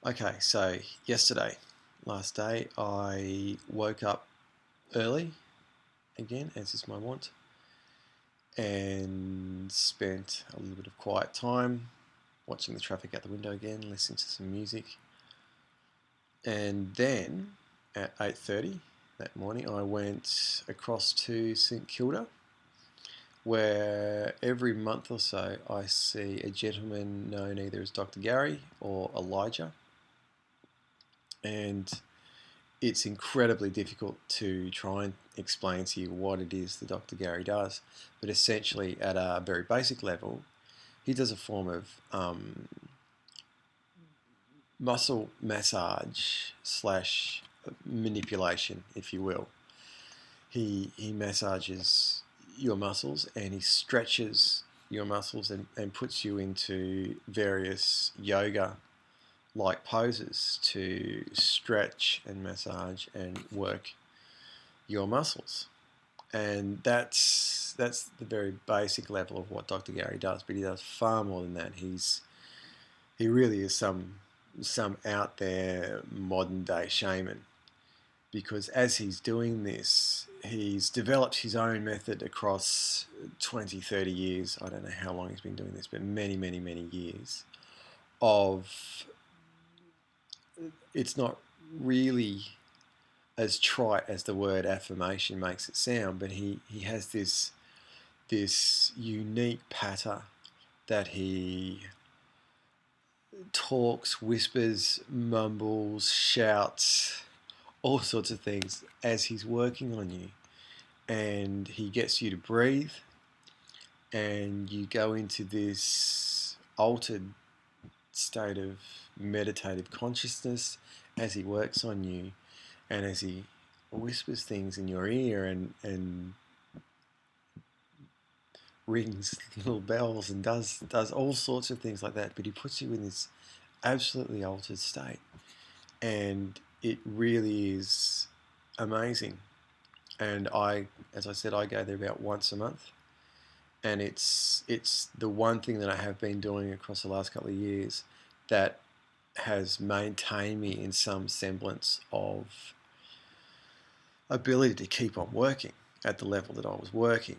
Okay, so yesterday, last day, I woke up early again, as is my wont, and spent a little bit of quiet time watching the traffic out the window again, listening to some music. And then at 8:30 that morning, I went across to St Kilda, where every month or so I see a gentleman known either as Dr. Gary or Elijah. And it's incredibly difficult to try and explain to you what it is that Dr. Gary does. But essentially, at a very basic level, he does a form of muscle massage slash manipulation, if you will. He massages your muscles and he stretches your muscles and puts you into various yoga like poses to stretch and massage and work your muscles. And that's the very basic level of what Dr. Gary does, but he does far more than that. He really is some out there modern day shaman, because as he's doing this, he's developed his own method across 20, 30 years. I don't know how long he's been doing this, but many, many, many years of, it's not really as trite as the word affirmation makes it sound, but he has this unique patter that he talks, whispers, mumbles, shouts, all sorts of things as he's working on you. And he gets you to breathe, and you go into this altered state of meditative consciousness as he works on you and as he whispers things in your ear and rings little bells and does all sorts of things like that. But he puts you in this absolutely altered state, and it really is amazing. And as I said, I go there about once a month, and it's the one thing that I have been doing across the last couple of years that has maintained me in some semblance of ability to keep on working at the level that I was working.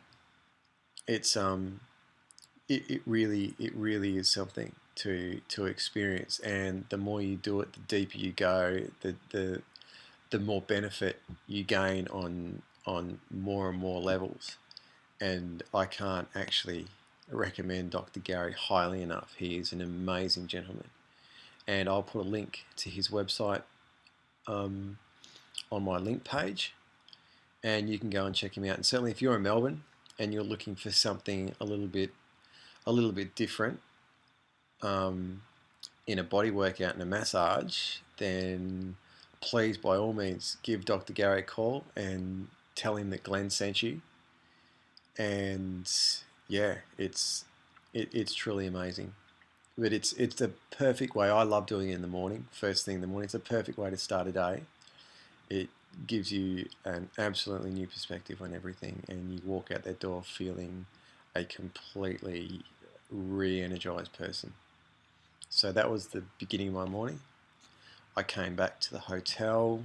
It's it really is something to experience, and the more you do it, the deeper you go, the more benefit you gain on more and more levels. And I can't actually recommend Dr. Gary highly enough. He is an amazing gentleman, and I'll put a link to his website on my link page, and you can go and check him out. And certainly, if you're in Melbourne and you're looking for something a little bit different in a body workout and a massage, then please, by all means, give Dr. Gary a call and tell him that Glenn sent you. And yeah, it's truly amazing. But it's the perfect way. I love doing it in the morning, first thing in the morning. It's a perfect way to start a day. It gives you an absolutely new perspective on everything, and you walk out that door feeling a completely re-energized person. So that was the beginning of my morning. I came back to the hotel.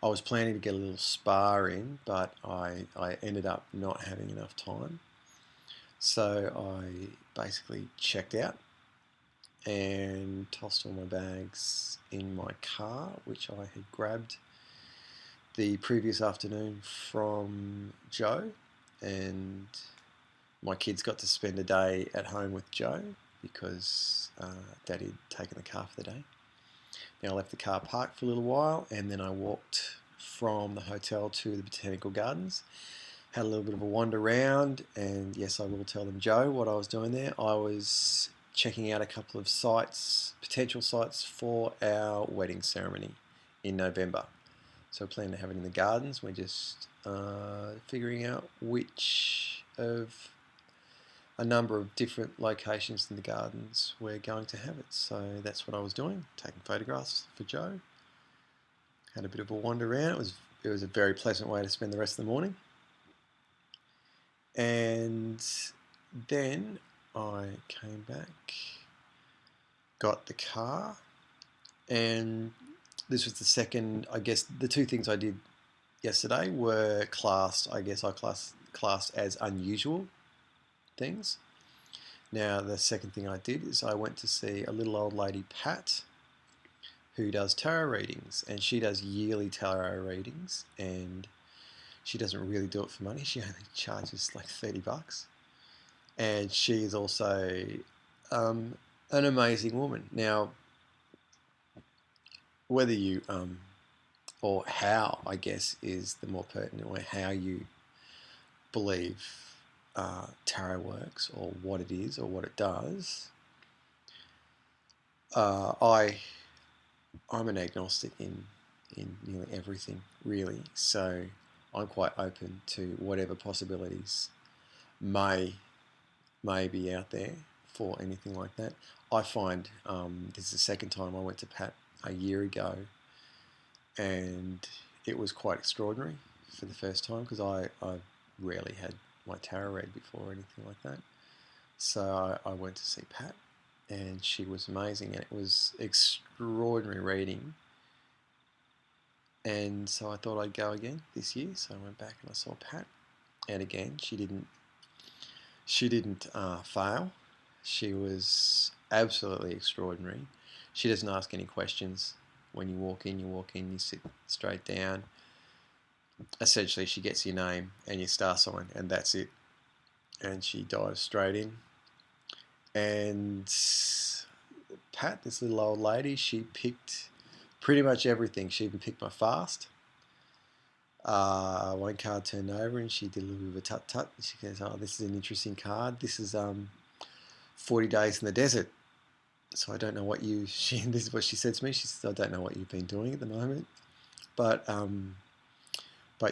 I was planning to get a little spa in, but I ended up not having enough time. So I basically checked out and tossed all my bags in my car, which I had grabbed the previous afternoon from Joe. And my kids got to spend a day at home with Joe because Daddy had taken the car for the day. Now I left the car parked for a little while, and then I walked from the hotel to the Botanical Gardens. Had a little bit of a wander around, and yes, I will tell them, Joe, what I was doing there. I was checking out a couple of sites, potential sites for our wedding ceremony in November. So we plan to have it in the gardens. We're just figuring out which of a number of different locations in the gardens we're going to have it. So that's what I was doing, taking photographs for Joe. Had a bit of a wander around. It was a very pleasant way to spend the rest of the morning. And then I came back, got the car, And this was the second, I guess, the two things I did yesterday were classed, I guess I classed as unusual things. Now, the second thing I did is I went to see a little old lady, Pat, who does tarot readings, and she does yearly tarot readings, and she doesn't really do it for money. She only charges like $30, and she is also an amazing woman. Now, whether you or how, I guess, is the more pertinent way, how you believe tarot works or what it is or what it does. I'm an agnostic in nearly everything, really. So I'm quite open to whatever possibilities may be out there for anything like that. I find this is the second time I went to Pat a year ago, and it was quite extraordinary for the first time because I rarely had my tarot read before or anything like that. So I went to see Pat, and she was amazing, and it was extraordinary reading. And so I thought I'd go again this year. So I went back and I saw Pat, and again she didn't fail. She was absolutely extraordinary. She doesn't ask any questions. When you walk in, you sit straight down. Essentially, she gets your name and your star sign, and that's it. And she dives straight in. And Pat, this little old lady, she picked pretty much everything. She even picked my fast. One card turned over, and she did a little bit of a tut-tut. She goes, "Oh, this is an interesting card. This is 40 days in the desert." So I don't know what this is what she said to me. She says, "I don't know what you've been doing at the moment, but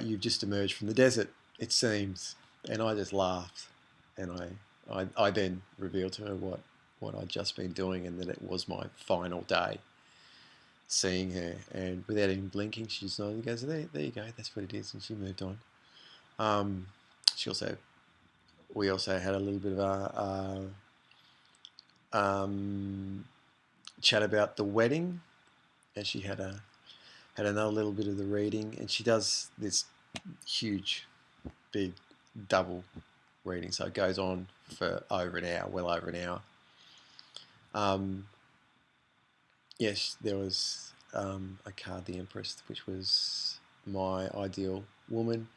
you've just emerged from the desert, it seems." And I just laughed, and I then revealed to her what I'd just been doing, and that it was my final day seeing her. And without even blinking, she just nodded and goes, there you go, that's what it is," and she moved on. We also had a little bit of a chat about the wedding, and she had another little bit of the reading, and she does this huge, big, double reading, so it goes on for over an hour, well over an hour. Yes, there was a card, the Empress, which was my ideal woman,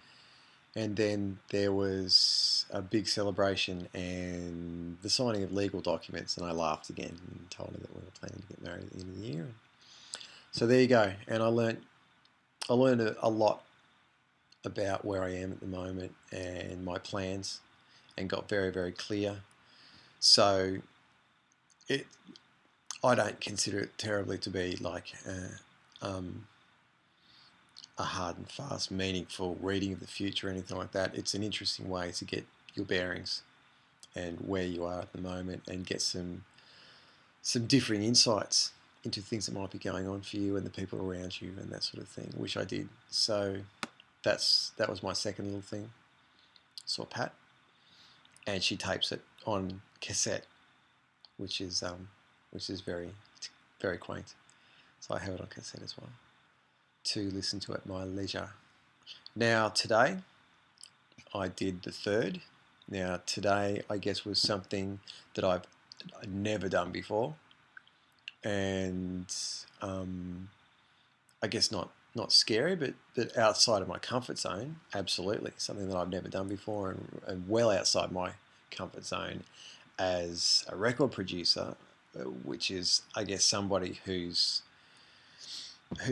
and then there was a big celebration and the signing of legal documents, and I laughed again and told her that we were planning to get married at the end of the year. So there you go, and I learned a lot about where I am at the moment and my plans, and got very, very clear. So I don't consider it terribly to be like a hard and fast, meaningful reading of the future or anything like that. It's an interesting way to get your bearings and where you are at the moment, and get some differing insights into things that might be going on for you and the people around you and that sort of thing, which I did. So that was my second little thing. Saw Pat, and she tapes it on cassette, which is very, very quaint. So I have it on cassette as well to listen to at my leisure. Now today I did the third. Now today, I guess, was something that I'd never done before, and I guess not scary, but outside of my comfort zone. Absolutely, something that I've never done before, and well outside my comfort zone as a record producer, which is, I guess, somebody who's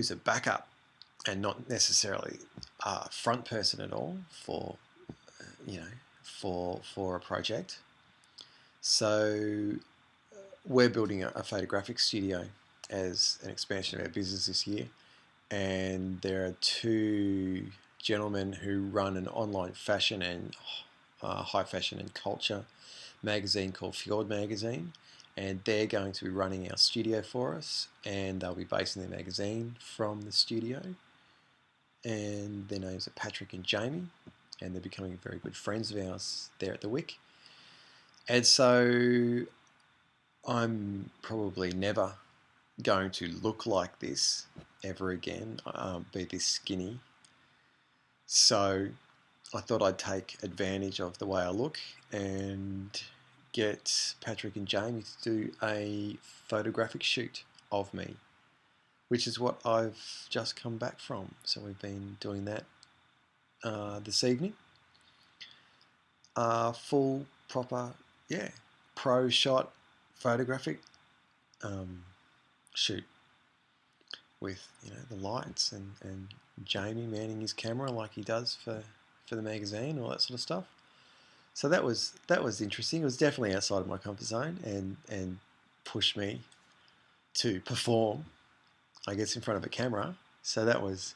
a backup and not necessarily a front person at all for for a project. So we're building a photographic studio as an expansion of our business this year, and there are two gentlemen who run an online fashion and high fashion and culture magazine called Fjord Magazine, and they're going to be running our studio for us, and they'll be basing their magazine from the studio. And their names are Patrick and Jamie, and they're becoming very good friends of ours there at the Wick. And so I'm probably never going to look like this ever again, be this skinny. So I thought I'd take advantage of the way I look and get Patrick and Jamie to do a photographic shoot of me, which is what I've just come back from. So we've been doing that this evening. Full, proper, pro shot photographic shoot with the lights and Jamie manning his camera like he does for the magazine, all that sort of stuff. So that was interesting. It was definitely outside of my comfort zone and pushed me to perform, I guess, in front of a camera. So that was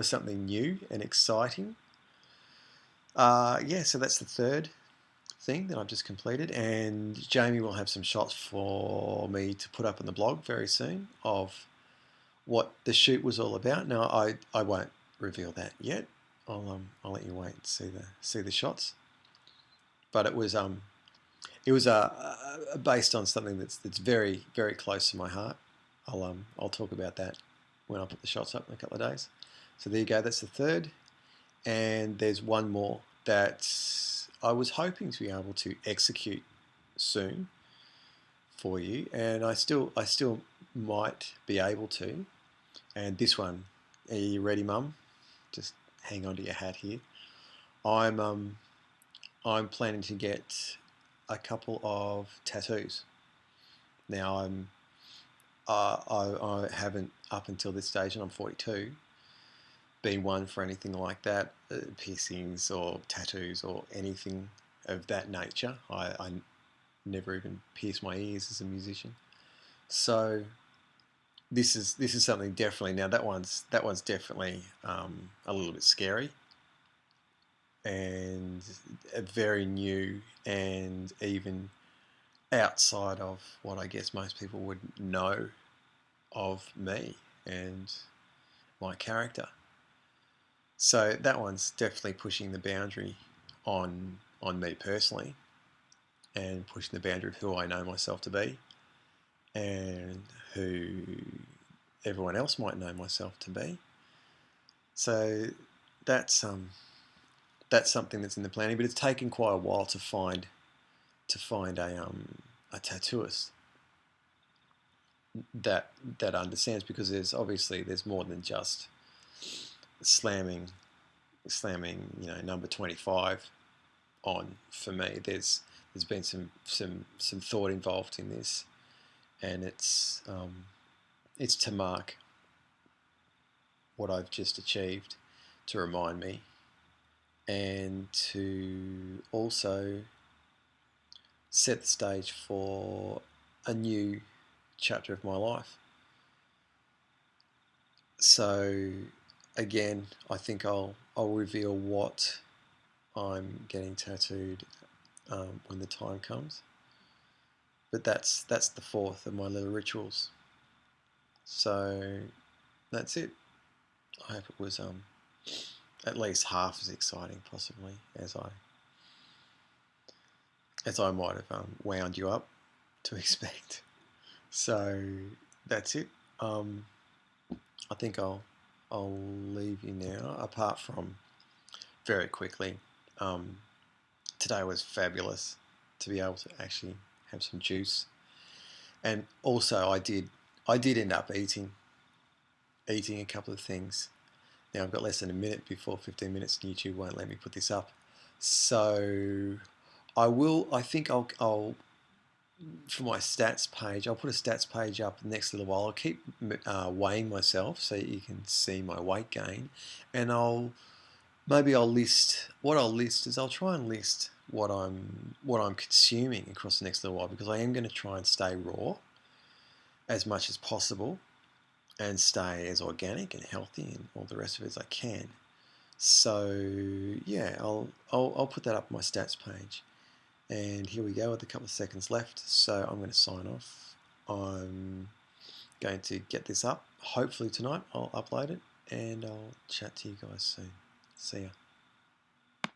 something new and exciting. So that's the third thing that I've just completed, and Jamie will have some shots for me to put up on the blog very soon of what the shoot was all about. Now I won't reveal that yet. I'll let you wait and see the shots. But it was based on something that's very, very close to my heart. I'll talk about that when I put the shots up in a couple of days. So there you go. That's the third, and there's one more that I was hoping to be able to execute soon for you, and I still might be able to. And this one, are you ready, Mum? Just hang on to your hat here. I'm planning to get a couple of tattoos. Now I haven't, up until this stage, and I'm 42, been one for anything like that, piercings or tattoos or anything of that nature. I never even pierced my ears as a musician. So this is something definitely. Now that one's definitely a little bit scary and very new, and even outside of what I guess most people would know of me and my character. So that one's definitely pushing the boundary on me personally, and pushing the boundary of who I know myself to be and who everyone else might know myself to be. So that's something that's in the planning, but it's taken quite a while to find a tattooist that understands, because there's more than just slamming number 25 on. For me, there's been some thought involved in this, and it's to mark what I've just achieved, to remind me, and to also set the stage for a new chapter of my life. So again, I think I'll reveal what I'm getting tattooed when the time comes. But that's the fourth of my little rituals. So that's it. I hope it was at least half as exciting, possibly, as I might have wound you up to expect. So that's it. I think I'll leave you now. Apart from, very quickly, today was fabulous to be able to actually have some juice, and also I did end up eating a couple of things. Now I've got less than a minute before 15 minutes, and YouTube won't let me put this up. So I think I'll for my stats page, I'll put a stats page up the next little while. I'll keep weighing myself so you can see my weight gain, and I'll list what I'll list is I'll try and list what I'm consuming across the next little while, because I am going to try and stay raw as much as possible and stay as organic and healthy and all the rest of it as I can. So yeah, I'll put that up on my stats page. And here we go with a couple of seconds left. So I'm going to sign off. I'm going to get this up. Hopefully tonight I'll upload it, and I'll chat to you guys soon. See ya.